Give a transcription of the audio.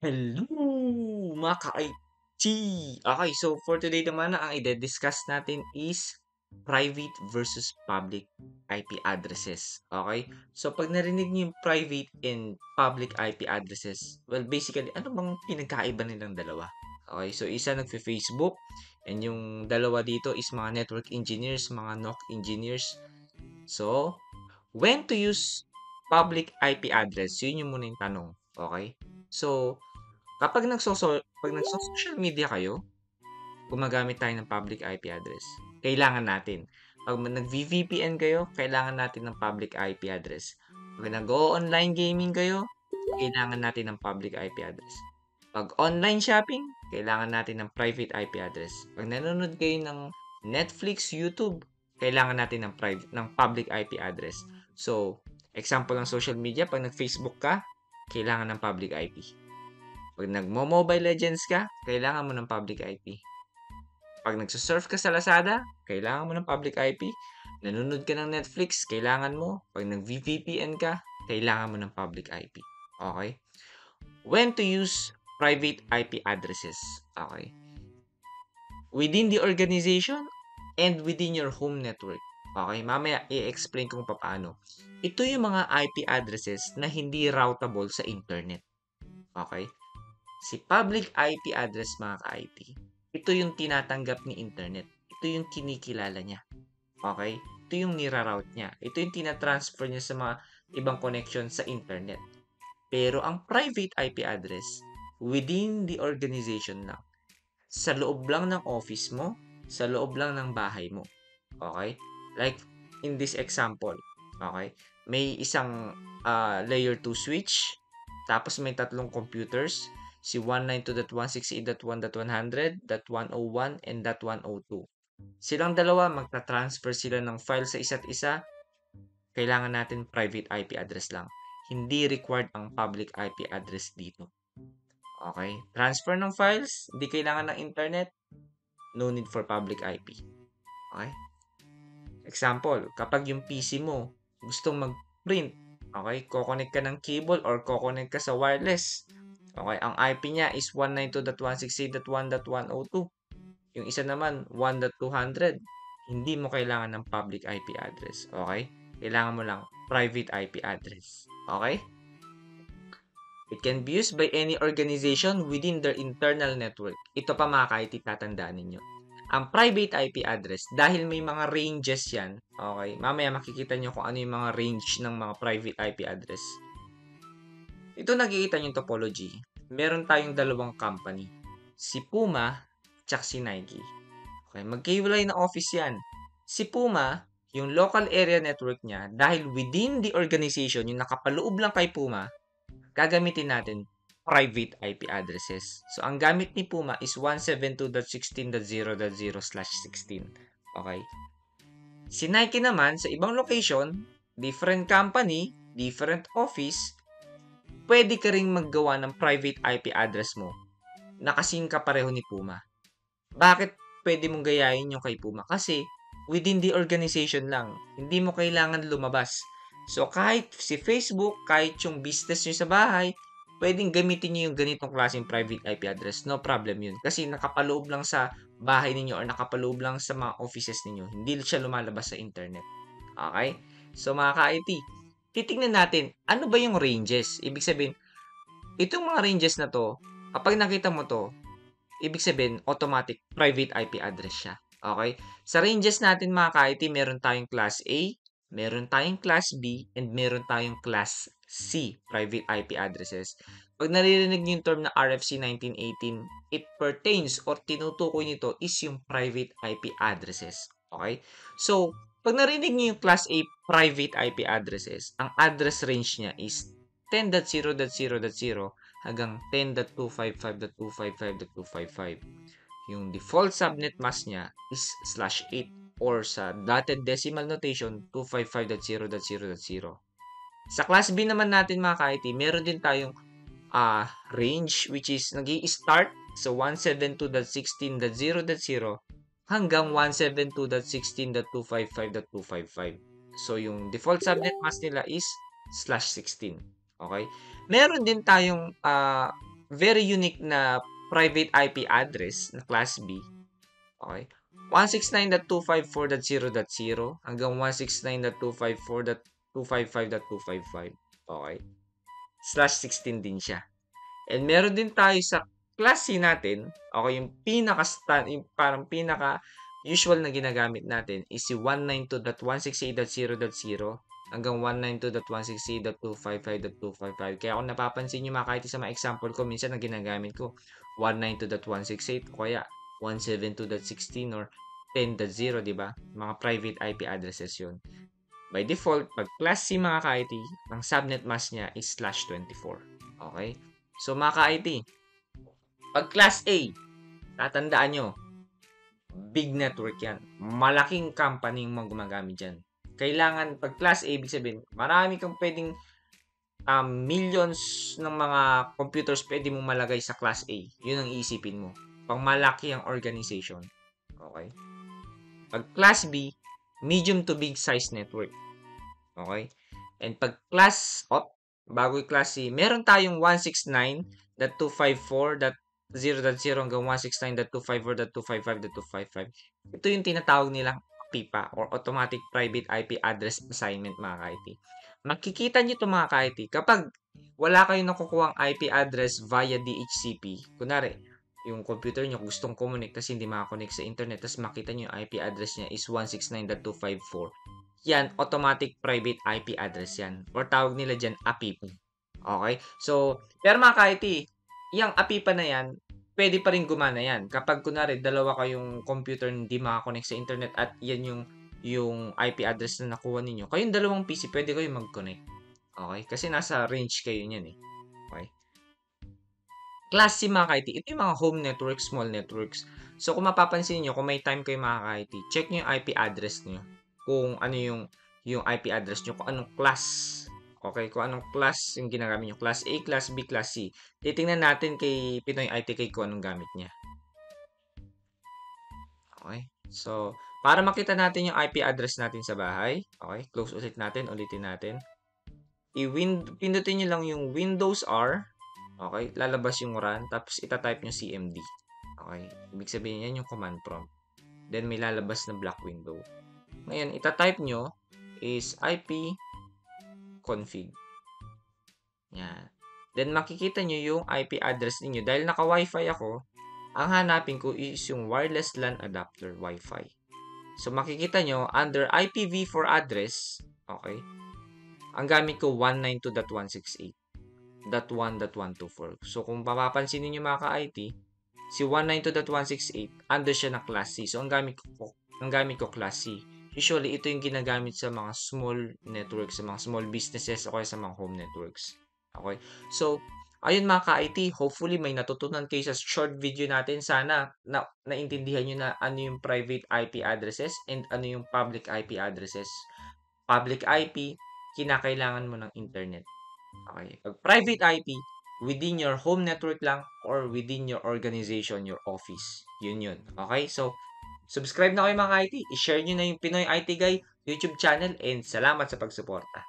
Hello mga ka-IT! Okay, so for today naman ang ide-discuss natin is private versus public IP addresses. Okay? So pag narinig niyo yung private and public IP addresses, well basically ano bang pinagkaiba nilang dalawa? Okay, so isa nagfe-Facebook and yung dalawa dito is mga network engineers, mga NOC engineers. So, when to use public IP address? Yun yung muna yung tanong. Okay? So, pag nagso-social media kayo, gumagamit tayo ng public IP address. Kailangan natin. Pag nag-VPN kayo, kailangan natin ng public IP address. Pag nag-online gaming kayo, kailangan natin ng public IP address. Pag online shopping, kailangan natin ng private IP address. Pag nanonood kayo ng Netflix, YouTube, kailangan natin ng public IP address. So, example ng social media, pag nag-Facebook ka, kailangan ng public IP. Pag nagmo-Mobile Legends ka, kailangan mo ng public IP. Pag nagsusurf ka sa Lazada, kailangan mo ng public IP. Nanonood ka ng Netflix, kailangan mo. Pag nag-VPN ka, kailangan mo ng public IP. Okay? When to use private IP addresses. Okay? Within the organization and within your home network. Okay? Mamaya i-explain kung paano. Ito yung mga IP addresses na hindi routable sa internet. Okay? Si public IP address mga ka-IT, ito yung tinatanggap ni internet. Ito yung kinikilala niya. Okay? Ito yung niraroute niya. Ito yung tinatransfer niya sa mga ibang connection sa internet. Pero ang private IP address, within the organization lang. Sa loob lang ng office mo, sa loob lang ng bahay mo. Okay? Like, in this example, okay? May isang layer 2 switch, tapos may tatlong computers, si 192.168.1.100.101 and .102. Silang dalawa, magta-transfer sila ng file sa isa't isa. Kailangan natin private IP address lang. Hindi required ang public IP address dito. Okay? Transfer ng files, hindi kailangan ng internet, no need for public IP. Okay? Example, kapag yung PC mo gustong mag-print, okay, kokonek ka ng cable or kokonek ka sa wireless. Okay, ang IP niya is 192.168.1.102. Yung isa naman, 1.200. Hindi mo kailangan ng public IP address. Okay? Kailangan mo lang private IP address. Okay? It can be used by any organization within their internal network. Ito pa mga ka-IT, tatandaan ninyo. Ang private IP address, dahil may mga ranges yan, okay, mamaya makikita nyo kung ano yung mga range ng mga private IP address. Ito nakikita nyo yung topology. Meron tayong dalawang company. Si Puma, tsaka si Nike. Okay, magkahiwalay na office yan. Si Puma, yung local area network niya, dahil within the organization, yung nakapaloob lang kay Puma, gagamitin natin private IP addresses. So, ang gamit ni Puma is 172.16.0.0/16. Okay? Si Nike naman, sa ibang location, different company, different office, pwede ka ring maggawa ng private IP address mo na kasing kapareho ni Puma. Bakit pwede mong gayahin yung kay Puma? Kasi within the organization lang. Hindi mo kailangan lumabas. So, kahit si Facebook, kahit yung business nyo sa bahay, pwedeng gamitin nyo yung ganitong klaseng private IP address. No problem yun. Kasi nakapaloob lang sa bahay ninyo or nakapaloob lang sa mga offices ninyo. Hindi siya lumalabas sa internet. Okay? So, mga ka-IT, titingnan natin, ano ba yung ranges? Ibig sabihin, itong mga ranges na to, kapag nakita mo to, ibig sabihin, automatic private IP address siya. Okay? Sa ranges natin mga ka-IT, meron tayong class A, meron tayong class B, and meron tayong class C, private IP addresses. Pag naririnig niyo yung term na RFC 1918, it pertains or tinutukoy nito is yung private IP addresses. Okay? So, pag narinig niyo yung class A private IP addresses, ang address range niya is 10.0.0.0 hanggang 10.255.255.255. Yung default subnet mask niya is /8 or sa dotted decimal notation 255.0.0.0. Sa class B naman natin mga ka-IT, meron din tayong range which is nag-i-start sa 172.16.0.0 hanggang 172.16.255.255. So yung default subnet mask nila is /16. Okay? Meron din tayong very unique na private IP address na class B. Okay? 169.254.0.0 hanggang 169.254.255.255. Okay? /16 din siya. And meron din tayo sa class C natin, okay, yung parang pinaka usual na ginagamit natin is si 192.168.0.0 hanggang 192.168.255.255. Kaya kung napapansin nyo mga kahit sa mga example ko, minsan na ginagamit ko 192.168 o kaya 172.16 or 10.0, di ba? Mga private IP addresses yun. By default, pag class C mga ka-IT, ang subnet mask niya is /24. Okay? So mga ka-IT, pag class A, tatandaan nyo, big network yan. Malaking company yung mga gumagamit dyan. Kailangan, pag class A, ibig sabihin, marami kang pwedeng millions ng mga computers pwede mong malagay sa class A. Yun ang iisipin mo. Pang malaki ang organization. Okay? Pag class B, medium to big size network. Okay? And pag bago yung class C, meron tayong 169.254.0.0 hanggang 169.254.255.255. Ito yung tinatawag nilang PIPA or Automatic Private IP Address Assignment mga ka-IT. Makikita nyo ito mga ka-IT kapag wala kayong nakukuha ang IP address via DHCP. Kunwari, yung computer nyo gustong connect kasi hindi makakonect sa internet tapos makita nyo yung IP address niya is 169.254. Yan, automatic private IP address yan. Or tawag nila dyan, APIPA. Okay? So, pero mga ka-IT, yung APIPA na yan, pwede pa rin gumana yan. Kapag kunwari, dalawa kayong computer hindi makakonect sa internet at yan yung IP address na nakuha ninyo, kayong dalawang PC, pwede kayong mag-connect. Okay? Kasi nasa range kayo niyan eh. Okay? Class C mga ka-IT, ito yung mga home networks, small networks. So, kung mapapansin nyo, kung may time kayo mga ka-IT, check nyo yung IP address nyo. Kung ano yung IP address nyo, kung anong class. Okay, kung anong class yung ginagamit nyo. Class A, Class B, Class C. Titingnan natin kay Pinoy ITK kung anong gamit niya. Okay, so, para makita natin yung IP address natin sa bahay, okay, close ulitin natin. Pindutin nyo lang yung Windows R. Okay, lalabas yung run, tapos itatype nyo CMD. Okay, ibig sabihin yan yung command prompt. Then may lalabas na black window. Ngayon, itatype nyo is IP config. Yan. Then makikita nyo yung IP address niyo. Dahil naka-Wi-Fi ako, ang hanapin ko is yung wireless LAN adapter Wi-Fi. So makikita nyo, under IPv4 address, okay, ang gamit ko 192.168.1.124. So kung mapapansin niyo mga ka-IT, si 192.168 under siya na class C. So ang gamit ko class C. Usually ito yung ginagamit sa mga small networks, sa mga small businesses o kaya sa mga home networks. Okay? So ayun mga ka-IT, hopefully may natutunan kayo sa short video natin. Sana naintindihan nyo na ano yung private IP addresses and ano yung public IP addresses. Public IP, kinakailangan mo ng internet. Okay. Pag private IP, within your home network lang or within your organization, your office. Yun. Okay? So, subscribe na kayo mga IT. I-share nyo na yung Pinoy IT Guy YouTube channel and salamat sa pagsuporta.